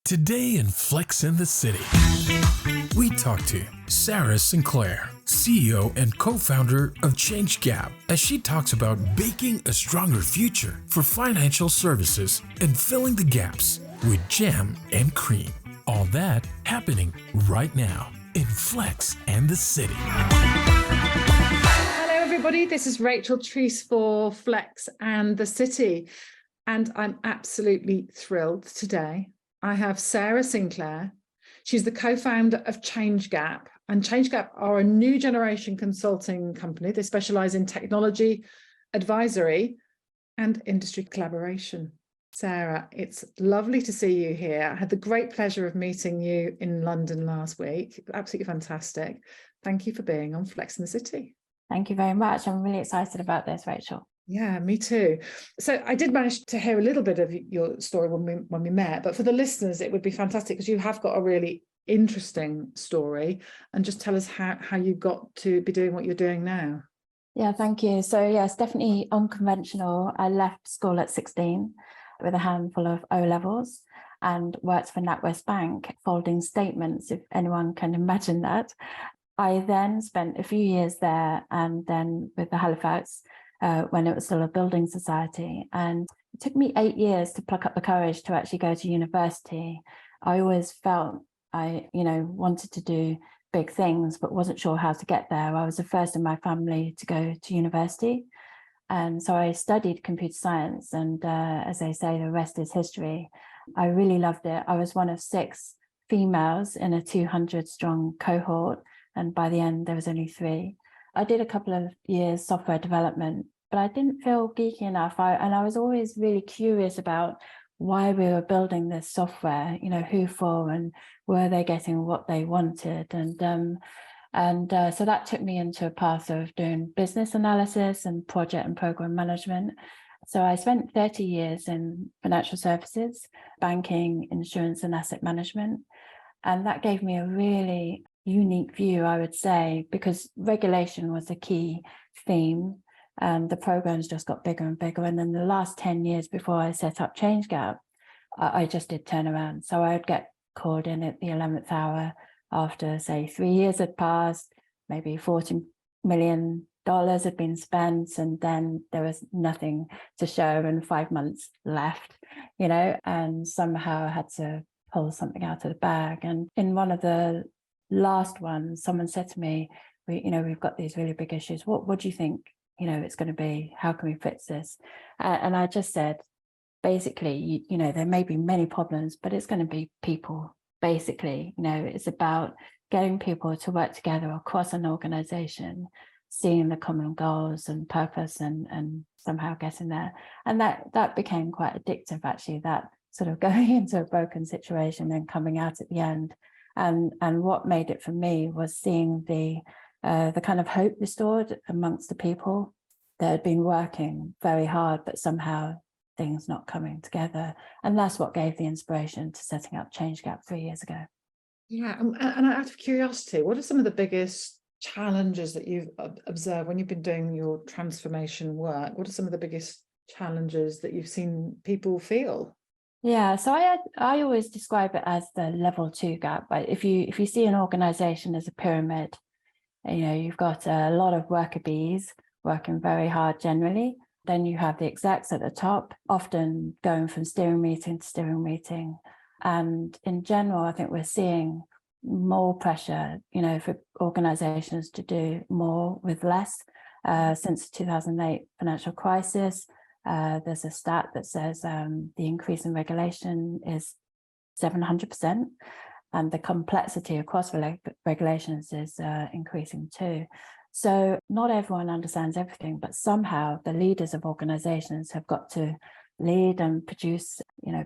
Today in Flex in the City, we talk to Sarah Sinclair, CEO and co-founder of Change Gap, as she talks about baking a stronger future for financial services and filling the gaps with jam and cream. All that happening right now in Flex and the City. Hello, everybody. This is Rachel Treese for Flex and the City, and I'm absolutely thrilled today. I have Sarah Sinclair. She's the co-founder of Change Gap, and Change Gap are a new generation consulting company. They specialize in technology, advisory, and industry collaboration. Sarah, it's lovely to see you here. I had the great pleasure of meeting you in London last week. Absolutely fantastic. Thank you for being on Flex in the City. Thank you very much. I'm really excited about this, Rachel. Yeah, me too. So I did manage to hear a little bit of your story when we met, but for the listeners, it would be fantastic because you have got a really interesting story, and just tell us how you got to be doing what you're doing now. Yeah, thank you. So yes, definitely unconventional. I left school at 16 with a handful of O-levels and worked for NatWest Bank, folding statements, if anyone can imagine that. I then spent a few years there, and then with the Halifax, when it was still a building society. And it took me 8 years to pluck up the courage to actually go to university. I always felt I, wanted to do big things, but wasn't sure how to get there. I was the first in my family to go to university. And so I studied computer science, and as they say, the rest is history. I really loved it. I was one of 6 females in a 200-strong cohort, and by the end, there was only 3. I did a couple of years software development, but I didn't feel geeky enough. I was always really curious about why we were building this software, who for, and were they getting what they wanted? And so that took me into a path of doing business analysis and project and program management. So I spent 30 years in financial services, banking, insurance, and asset management. And that gave me a really unique view, I would say, because regulation was a key theme, and the programs just got bigger and bigger. And then the last 10 years before I set up Change Gap, I just did turnaround. So I would get called in at the 11th hour after, say, 3 years had passed, maybe $40 million had been spent, and then there was nothing to show and 5 months left, and somehow I had to pull something out of the bag. And in one of the last one, someone said to me, we've got these really big issues. What do you think, it's going to be? How can we fix this? And I just said, basically, there may be many problems, but it's going to be people. Basically, it's about getting people to work together across an organization, seeing the common goals and purpose, and somehow getting there. And that became quite addictive, actually, that sort of going into a broken situation and coming out at the end. And what made it for me was seeing the kind of hope restored amongst the people that had been working very hard, but somehow things not coming together. And that's what gave the inspiration to setting up Change Gap 3 years ago. Yeah, and out of curiosity, what are some of the biggest challenges that you've observed when you've been doing your transformation work? What are some of the biggest challenges that you've seen people feel? Yeah, so I always describe it as the level 2 gap. But if you see an organization as a pyramid, you've got a lot of worker bees working very hard generally. Then you have the execs at the top, often going from steering meeting to steering meeting. And in general, I think we're seeing more pressure, for organizations to do more with less. Since the 2008 financial crisis, there's a stat that says the increase in regulation is 700%, and the complexity across regulations is increasing too. So not everyone understands everything, but somehow the leaders of organizations have got to lead and produce,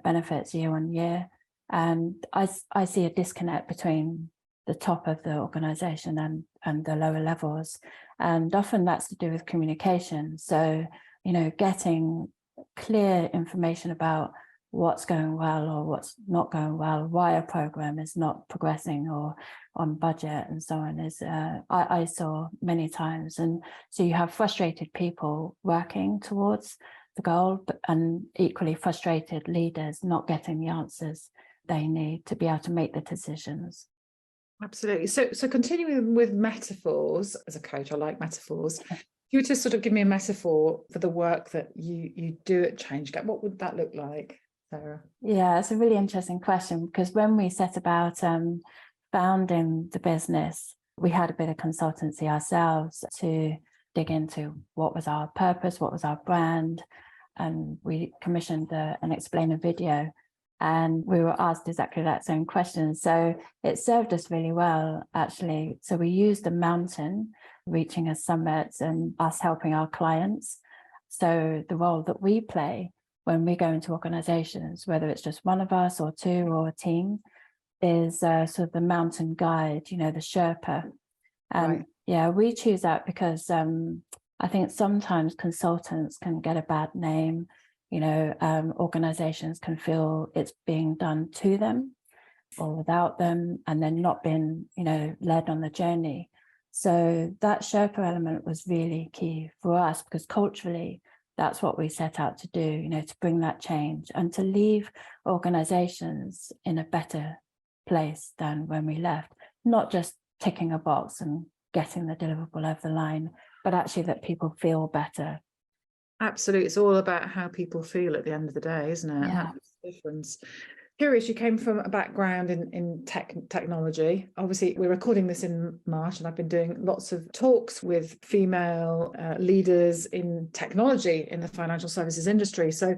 benefits year on year. And I see a disconnect between the top of the organization and the lower levels. And often that's to do with communication. So, getting clear information about what's going well or what's not going well, why a program is not progressing or on budget and so on is I saw many times. And so you have frustrated people working towards the goal, and equally frustrated leaders not getting the answers they need to be able to make the decisions. Absolutely. So continuing with metaphors, as a coach, I like metaphors. If you were to sort of give me a metaphor for the work that you do at Change Gap, what would that look like, Sarah? Yeah, it's a really interesting question, because when we set about founding the business, we had a bit of consultancy ourselves to dig into what was our purpose, what was our brand, and we commissioned an explainer video, and we were asked exactly that same question. So it served us really well, actually. So we used the mountain reaching a summit and us helping our clients. So the role that we play when we go into organizations, whether it's just one of us or two or a team, is sort of the mountain guide, the Sherpa. And Right. yeah, we choose that because I think sometimes consultants can get a bad name. Organizations can feel it's being done to them or without them, and then not been, led on the journey. So that Sherpa element was really key for us, because culturally, that's what we set out to do, to bring that change and to leave organizations in a better place than when we left, not just ticking a box and getting the deliverable over the line, but actually that people feel better. Absolutely. It's all about how people feel at the end of the day, isn't it? And Yeah. that makes a difference. Curious, you came from a background in technology. Obviously, we're recording this in March, and I've been doing lots of talks with female leaders in technology in the financial services industry. So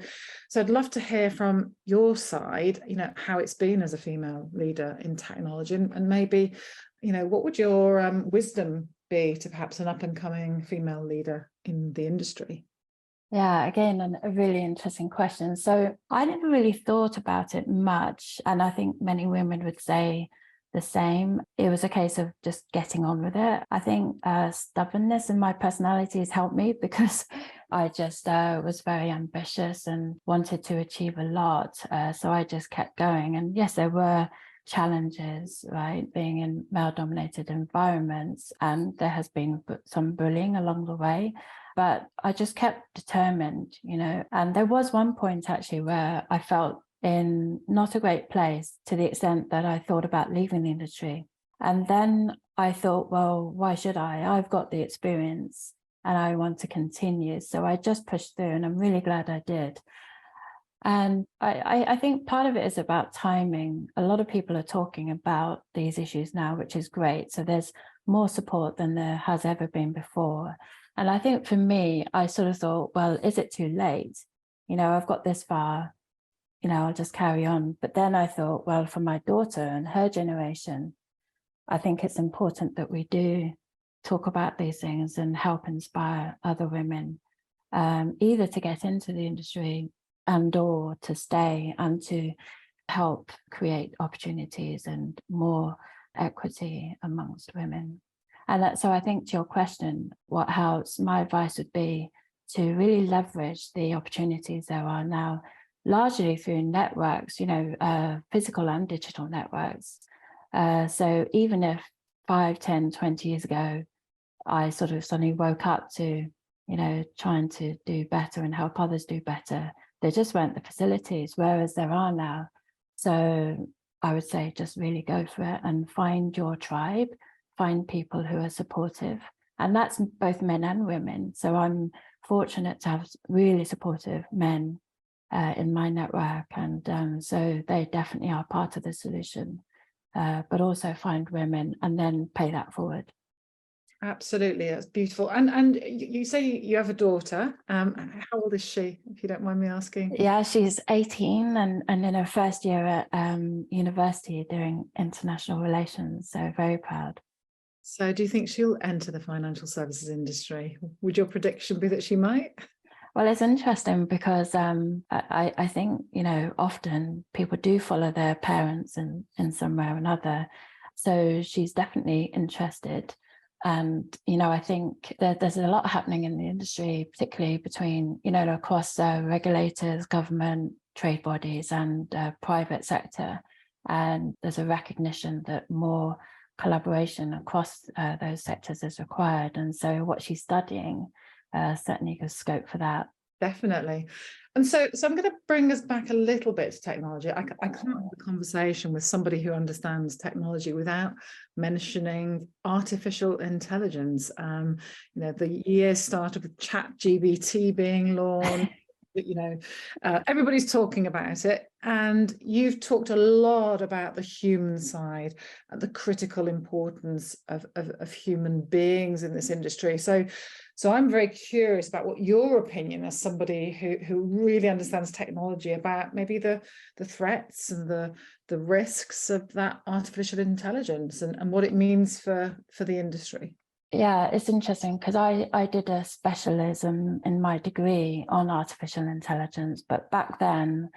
I'd love to hear from your side, how it's been as a female leader in technology, and maybe, what would your wisdom be to perhaps an up and coming female leader in the industry? Yeah, again, a really interesting question. So I never really thought about it much, and I think many women would say the same. It was a case of just getting on with it. I think stubbornness in my personality has helped me, because I just was very ambitious and wanted to achieve a lot. So I just kept going. And yes, there were challenges, right, being in male-dominated environments, and there has been some bullying along the way. But I just kept determined, and there was one point actually where I felt in not a great place, to the extent that I thought about leaving the industry. And then I thought, well, why should I? I've got the experience and I want to continue. So I just pushed through, and I'm really glad I did. And I think part of it is about timing. A lot of people are talking about these issues now, which is great. So there's more support than there has ever been before. And I think for me, I sort of thought, well, is it too late? I've got this far, I'll just carry on. But then I thought, well, for my daughter and her generation, I think it's important that we do talk about these things and help inspire other women, either to get into the industry and or to stay, and to help create opportunities and more equity amongst women. And so I think, to your question, my advice would be to really leverage the opportunities there are now, largely through networks, physical and digital networks. So even if 5, 10, 20 years ago, I sort of suddenly woke up to, trying to do better and help others do better, there just weren't the facilities, whereas there are now. So I would say just really go for it and find your tribe, find people who are supportive. And that's both men and women. So I'm fortunate to have really supportive men in my network. And so they definitely are part of the solution, but also find women and then pay that forward. Absolutely, that's beautiful. And you say you have a daughter. How old is she, if you don't mind me asking? Yeah, she's 18 and in her first year at university doing international relations. So very proud. So do you think she'll enter the financial services industry? Would your prediction be that she might? Well, it's interesting because I think, often people do follow their parents in some way or another. So she's definitely interested. And, I think there's a lot happening in the industry, particularly between, across regulators, government, trade bodies and private sector. And there's a recognition that more collaboration across those sectors is required. And so what she's studying certainly gives scope for that. Definitely. And so I'm going to bring us back a little bit to technology. I can't have a conversation with somebody who understands technology without mentioning artificial intelligence. The year started with ChatGPT being launched. Everybody's talking about it, and you've talked a lot about the human side and the critical importance of human beings in this industry. So I'm very curious about what your opinion, as somebody who really understands technology, about maybe the threats and the risks of that artificial intelligence and what it means for the industry. Yeah, it's interesting because I did a specialism in my degree on artificial intelligence, but back then,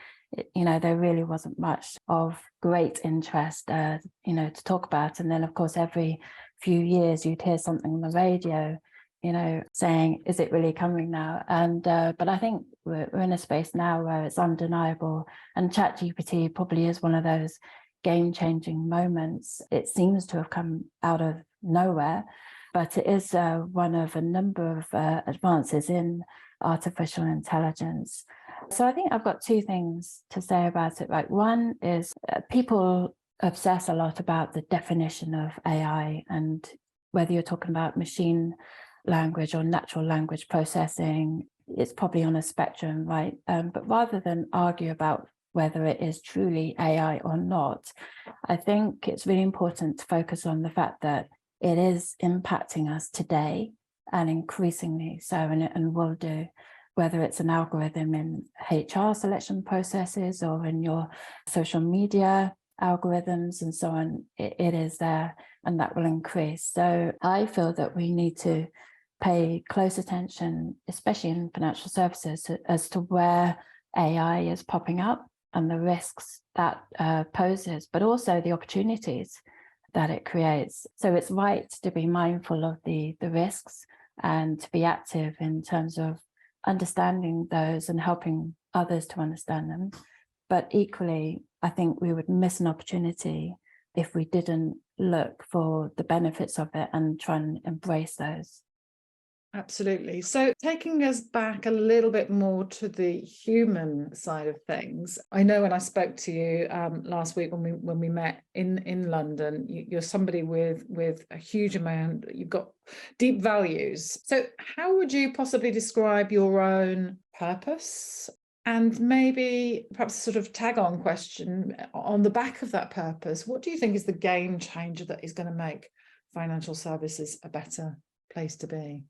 there really wasn't much of great interest, to talk about. And then, of course, every few years you'd hear something on the radio, saying, is it really coming now? And but I think we're in a space now where it's undeniable, and ChatGPT probably is one of those game-changing moments. It seems to have come out of nowhere, but it is one of a number of advances in artificial intelligence. So I think I've got two things to say about it. Right, one is people obsess a lot about the definition of AI, and whether you're talking about machine language or natural language processing, it's probably on a spectrum, right? But rather than argue about whether it is truly AI or not, I think it's really important to focus on the fact that it is impacting us today, and increasingly so, and will do, whether it's an algorithm in HR selection processes or in your social media algorithms and so on. It is there, and that will increase. So I feel that we need to pay close attention, especially in financial services, as to where AI is popping up and the risks that poses, but also the opportunities that it creates. So it's right to be mindful of the risks and to be active in terms of understanding those and helping others to understand them. But equally, I think we would miss an opportunity if we didn't look for the benefits of it and try and embrace those. Absolutely. So taking us back a little bit more to the human side of things, I know when I spoke to you last week when we met in London, you're somebody with a huge amount, you've got deep values. So how would you possibly describe your own purpose? And maybe perhaps a sort of tag-on question on the back of that purpose, what do you think is the game changer that is going to make financial services a better place to be?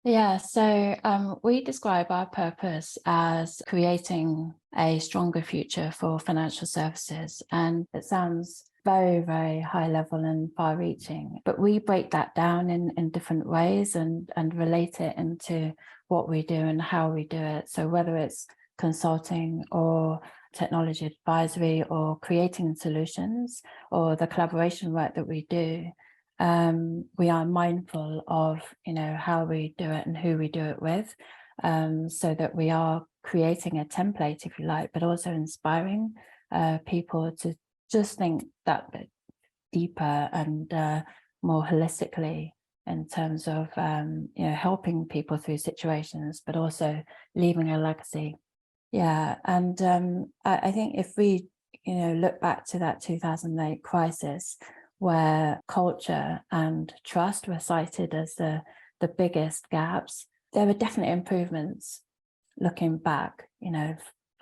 Yeah, so we describe our purpose as creating a stronger future for financial services. And it sounds very, very high level and far reaching, but we break that down in different ways and relate it into what we do and how we do it. So whether it's consulting or technology advisory or creating solutions or the collaboration work that we do, we are mindful of how we do it and who we do it with, so that we are creating a template, if you like, but also inspiring people to just think that bit deeper and more holistically in terms of helping people through situations, but also leaving a legacy. Yeah, and I think if we look back to that 2008 crisis, where culture and trust were cited as the biggest gaps, there were definite improvements looking back,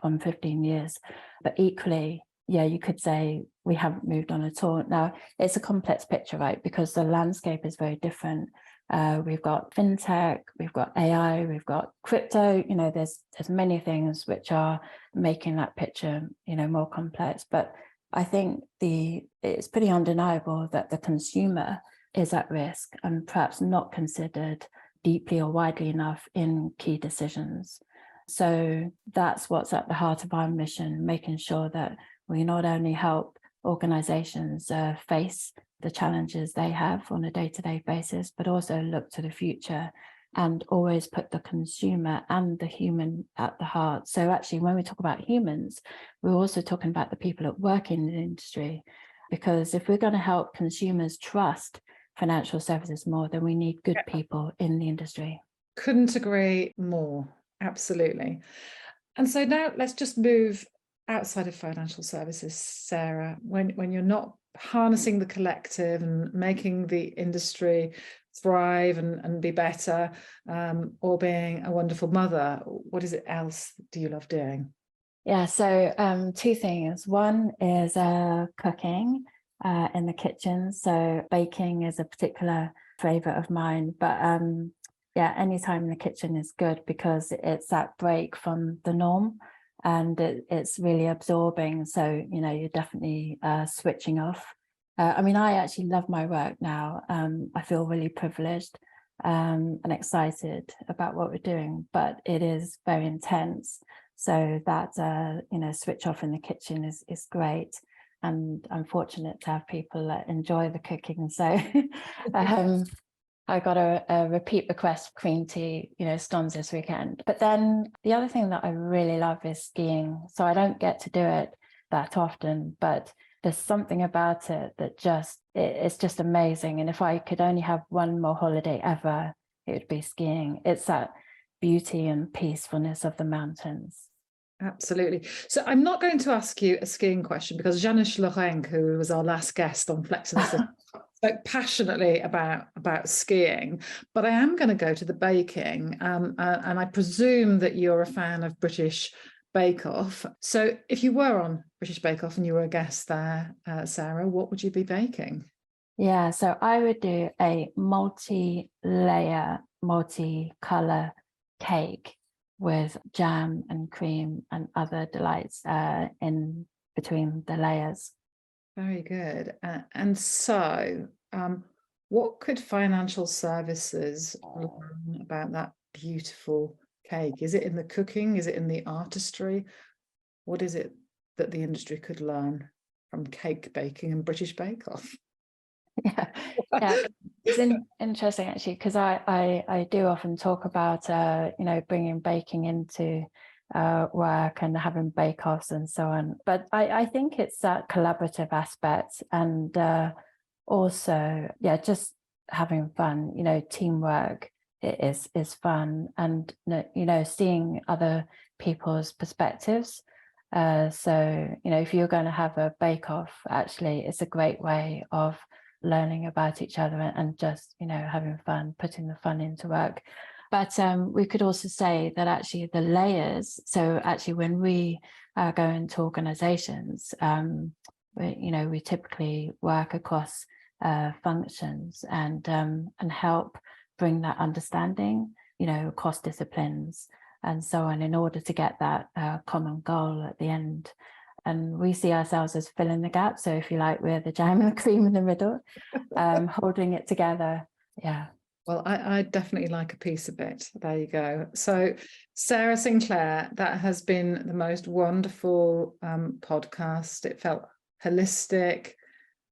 from 15 years. But equally, yeah, you could say we haven't moved on at all. Now, it's a complex picture, right? Because the landscape is very different. We've got fintech, we've got AI, we've got crypto, there's many things which are making that picture, more complex. But I think it's pretty undeniable that the consumer is at risk and perhaps not considered deeply or widely enough in key decisions. So that's what's at the heart of our mission, making sure that we not only help organizations face the challenges they have on a day-to-day basis, but also look to the future and always put the consumer and the human at the heart. So actually, when we talk about humans, we're also talking about the people that work in the industry, because if we're going to help consumers trust financial services more, then we need good people in the industry. Couldn't agree more. Absolutely. And so now let's just move outside of financial services, Sarah, when you're not harnessing the collective and making the industry thrive and be better, or being a wonderful mother, what is it else do you love doing? Yeah, so two things. One is cooking in the kitchen. So baking is a particular favorite of mine, but yeah, any time in the kitchen is good because it's that break from the norm, and it's really absorbing. So, you know, you're definitely switching off. I mean, I actually love my work now. I feel really privileged and excited about what we're doing, but it is very intense. So that, you know, switch off in the kitchen is great. And I'm fortunate to have people that enjoy the cooking. So I got a repeat request for cream tea, you know, scones this weekend. But then the other thing that I really love is skiing. So I don't get to do it that often, but there's something about it that it's just amazing. And if I could only have one more holiday ever, it would be skiing. It's that beauty and peacefulness of the mountains. Absolutely. So I'm not going to ask you a skiing question because Janusz Lorenk, who was our last guest on Flex and the City, spoke passionately about skiing, but I am going to go to the baking, and I presume that you're a fan of British Bake Off. So if you were on British Bake Off and you were a guest there, Sarah, what would you be baking? Yeah, so I would do a multi-layer, multi-color cake with jam and cream and other delights in between the layers. Very good. And so, what could financial services learn about that beautiful cake? Is it in the cooking? Is it in the artistry? What is it that the industry could learn from cake baking and British Bake Off? Yeah, it's interesting actually, because I do often talk about you know, bringing baking into work and having bake-offs and so on, but I think it's that collaborative aspect, and also, yeah, just having fun, you know, teamwork is fun, and you know, seeing other people's perspectives. So, you know, if you're going to have a bake-off, actually it's a great way of learning about each other and just, you know, having fun, putting the fun into work. But we could also say that actually the layers, so actually when we go into organizations, we typically work across functions and help bring that understanding, you know, across disciplines and so on, in order to get that common goal at the end. And we see ourselves as filling the gap. So if you like, we're the jam and the cream in the middle, holding it together. Yeah. Well, I definitely like a piece of it. There you go. So, Sarah Sinclair, that has been the most wonderful podcast. It felt holistic,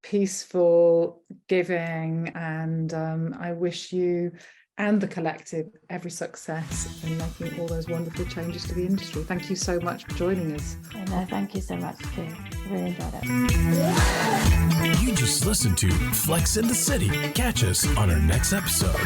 peaceful, giving, and I wish you and the collective every success in making all those wonderful changes to the industry. Thank you so much for joining us. No, thank you so much too. Really enjoyed it. You just listened to Flex in the City. Catch us on our next episode.